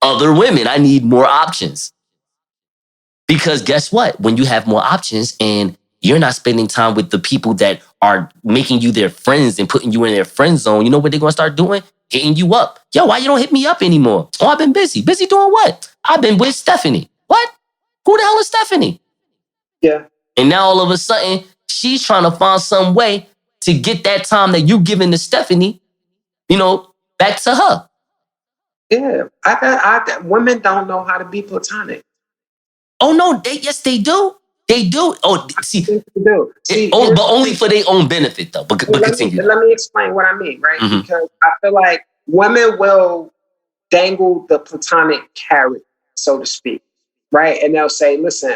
other women. I need more options. Because guess what? When you have more options and you're not spending time with the people that are making you their friends and putting you in their friend zone, you know what they're going to start doing? Hitting you up. Yo, why you don't hit me up anymore? Oh, I've been busy. Busy doing what? I've been with Stephanie. What? Who the hell is Stephanie? Yeah. And now all of a sudden, she's trying to find some way to get that time that you're giving to Stephanie, you know, back to her. Yeah. Women don't know how to be platonic. Oh, no. Yes, they do. They do. Oh, see. They do. But only for their own benefit, though. But continue. Let me explain what I mean, right? Mm-hmm. Because I feel like women will dangle the platonic carrot, so to speak, right? And they'll say, listen,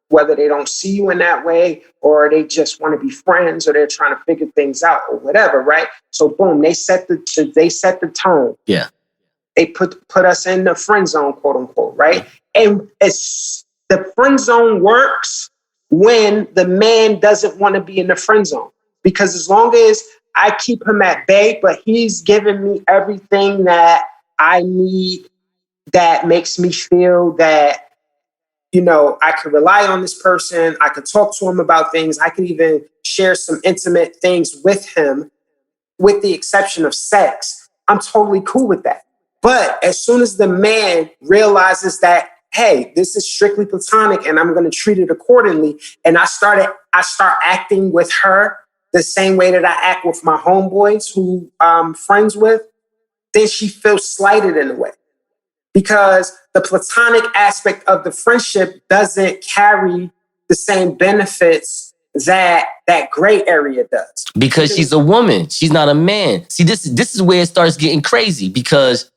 whether they don't see you in that way or they just want to be friends or they're trying to figure things out or whatever, right? So boom, they set the tone. Yeah. They put us in the friend zone, quote unquote, right? And it's the friend zone works when the man doesn't want to be in the friend zone. Because as long as I keep him at bay, but he's giving me everything that I need, that makes me feel that, you know, I could rely on this person. I could talk to him about things. I could even share some intimate things with him. with the exception of sex, I'm totally cool with that. But as soon as the man realizes that, hey, this is strictly platonic and I'm going to treat it accordingly, and I start acting with her the same way that I act with my homeboys who I'm friends with, then she feels slighted in a way. Because the platonic aspect of the friendship doesn't carry the same benefits that gray area does. Because she's a woman. She's not a man. See, this is where it starts getting crazy, because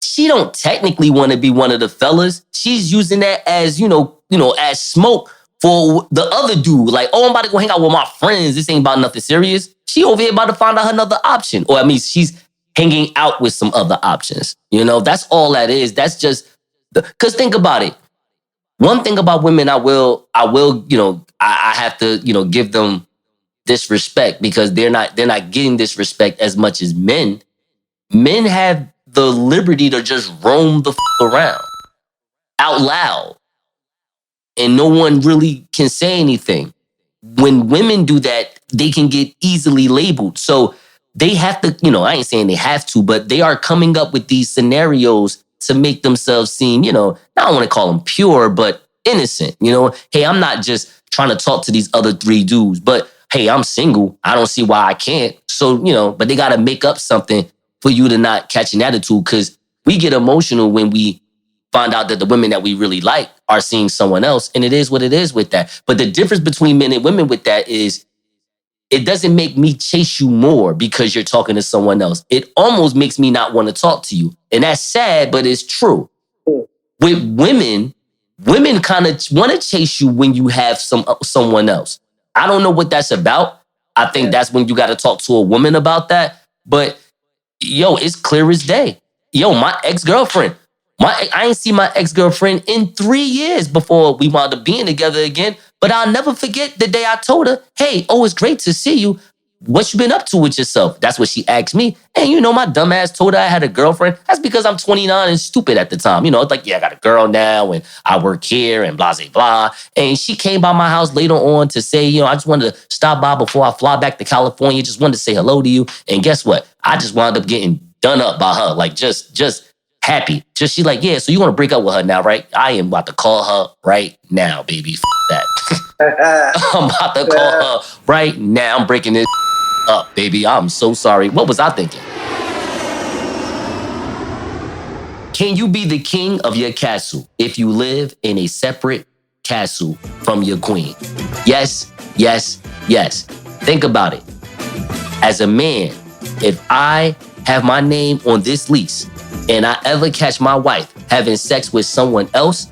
she don't technically want to be one of the fellas. She's using that as, as smoke for the other dude. Like, oh, I'm about to go hang out with my friends. This ain't about nothing serious. She over here about to find out another option. Or, I mean, she's hanging out with some other options. That's all that is. That's just, because think about it. One thing about women, I have to, give them this respect, because they're not getting this respect as much as men. Men have the liberty to just roam the around out loud, and no one really can say anything. When women do that, they can get easily labeled. So they have to, I ain't saying they have to, but they are coming up with these scenarios to make themselves seem, I don't want to call them pure, but innocent. Hey, I'm not just trying to talk to these other three dudes, but hey, I'm single. I don't see why I can't. So, but they got to make up something for you to not catch an attitude, because we get emotional when we find out that the women that we really like are seeing someone else, and it is what it is with that. But the difference between men and women with that is, it doesn't make me chase you more because you're talking to someone else. It almost makes me not want to talk to you. And that's sad, but it's true. With women kind of want to chase you when you have someone else. I don't know what that's about. I think that's when you got to talk to a woman about that. But yo, it's clear as day. Yo, my ex-girlfriend, I ain't seen my ex-girlfriend in 3 years before we wound up being together again. But I'll never forget the day I told her, hey, it's great to see you. What you been up to with yourself? That's what she asked me. And my dumb ass told her I had a girlfriend. That's because I'm 29 and stupid at the time. It's like, yeah, I got a girl now and I work here and blah, blah, blah. And she came by my house later on to say, I just wanted to stop by before I fly back to California. Just wanted to say hello to you. And guess what? I just wound up getting done up by her. Like just happy. She's like, yeah, so you want to break up with her now, right? I am about to call her right now, baby. That. I'm about to call her right now. I'm breaking this up, baby. I'm so sorry. What was I thinking? Can you be the king of your castle if you live in a separate castle from your queen? Yes, yes, yes. Think about it. As a man, if I have my name on this lease and I ever catch my wife having sex with someone else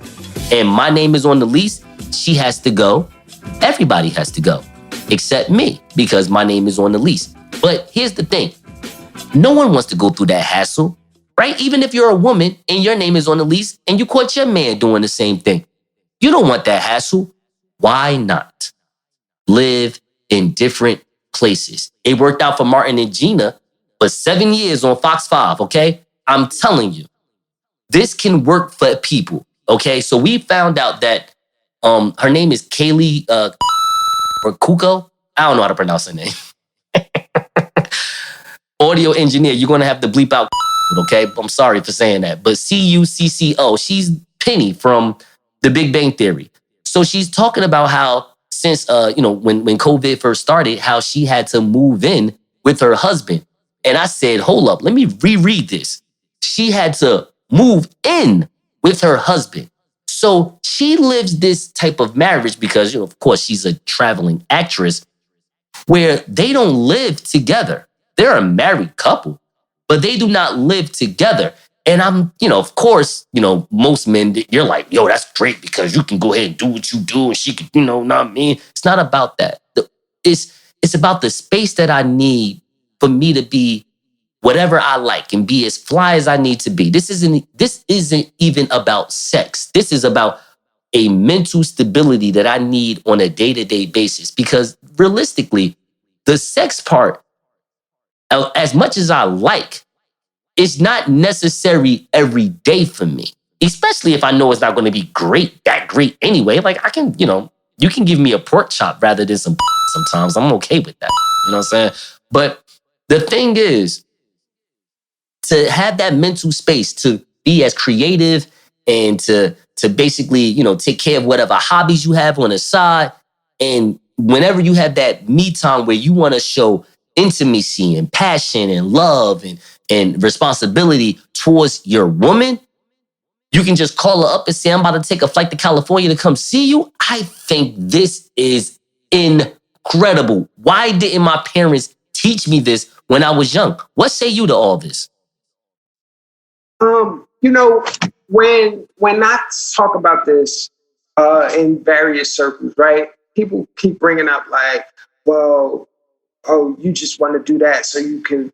and my name is on the lease, she has to go. Everybody has to go, except me, because my name is on the lease. But here's the thing. No one wants to go through that hassle, right? Even if you're a woman and your name is on the lease and you caught your man doing the same thing. You don't want that hassle. Why not? Live in different places. It worked out for Martin and Gina for 7 years on Fox 5, okay? I'm telling you, this can work for people, okay? So we found out that her name is Kaylee or Kuko. I don't know how to pronounce her name. Audio engineer, you're going to have to bleep out, okay? I'm sorry for saying that. But Cucco, she's Penny from The Big Bang Theory. So she's talking about how since, when COVID first started, how she had to move in with her husband. And I said, hold up, let me reread this. She had to move in with her husband. So she lives this type of marriage because, of course, she's a traveling actress where they don't live together. They're a married couple, but they do not live together. And I'm, of course, most men, you're like, yo, that's great because you can go ahead and do what you do and she can, not me. It's not about that. It's about the space that I need for me to be whatever I like and be as fly as I need to be. This isn't even about sex. This is about a mental stability that I need on a day-to-day basis. Because realistically, the sex part, as much as I like, is not necessary every day for me. Especially if I know it's not going to be that great anyway. Like I can, you can give me a pork chop rather than some sometimes. I'm okay with that. You know what I'm saying? But The thing is, to have that mental space to be as creative and to basically, you know, take care of whatever hobbies you have on the side. And whenever you have that me time where you want to show intimacy and passion and love and responsibility towards your woman, you can just call her up and say, I'm about to take a flight to California to come see you. I think this is incredible. Why didn't my parents teach me this when I was young? What say you to all this? You know, when I talk about this in various circles, right? People keep bringing up like, well, oh, you just want to do that so you can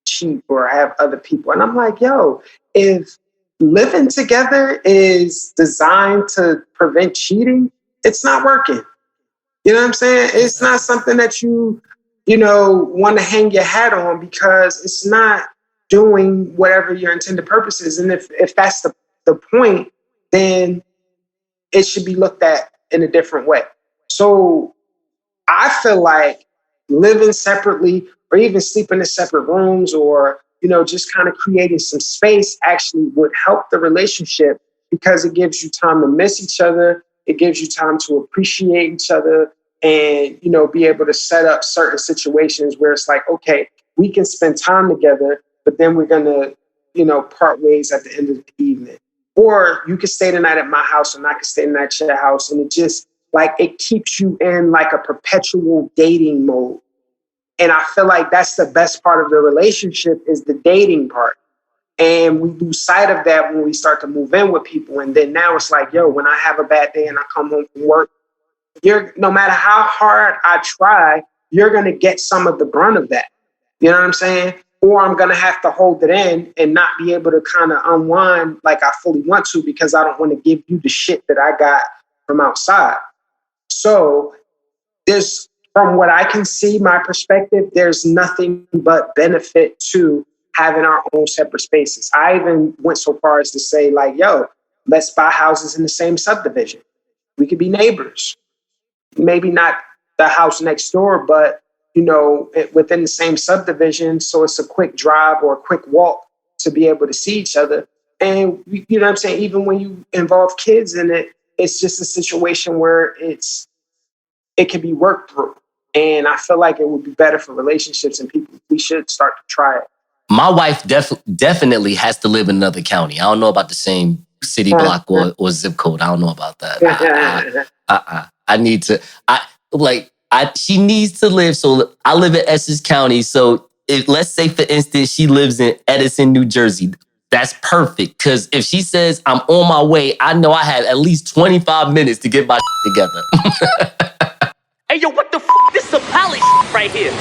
cheat or have other people. And I'm like, yo, if living together is designed to prevent cheating, it's not working. You know what I'm saying? It's not something that you want to hang your hat on because it's not doing whatever your intended purpose is. And if that's the point, then it should be looked at in a different way. So I feel like living separately or even sleeping in separate rooms or, just kind of creating some space actually would help the relationship because it gives you time to miss each other. It gives you time to appreciate each other and, be able to set up certain situations where it's like, okay, we can spend time together, but then we're going to, part ways at the end of the evening. Or you can stay the night at my house and I can stay the night at your house. And it just it keeps you in like a perpetual dating mode. And I feel like that's the best part of the relationship is the dating part. And we lose sight of that when we start to move in with people. And then now it's like, yo, when I have a bad day and I come home from work, no matter how hard I try, you're going to get some of the brunt of that. You know what I'm saying? Or I'm going to have to hold it in and not be able to kind of unwind like I fully want to because I don't want to give you the shit that I got from outside. So from what I can see, my perspective, there's nothing but benefit to having our own separate spaces. I even went so far as to say like, yo, let's buy houses in the same subdivision. We could be neighbors. Maybe not the house next door, but, within the same subdivision. So it's a quick drive or a quick walk to be able to see each other. And you know what I'm saying? Even when you involve kids in it, it's just a situation where it can be worked through. And I feel like it would be better for relationships and people. We should start to try it. My wife definitely has to live in another county. I don't know about the same city block or zip code. I don't know about that. I need to. She needs to live. So I live in Essex County. So let's say, for instance, she lives in Edison, New Jersey. That's perfect. Because if she says I'm on my way, I know I have at least 25 minutes to get my together. Hey, yo, what the f***? This is some palace right here.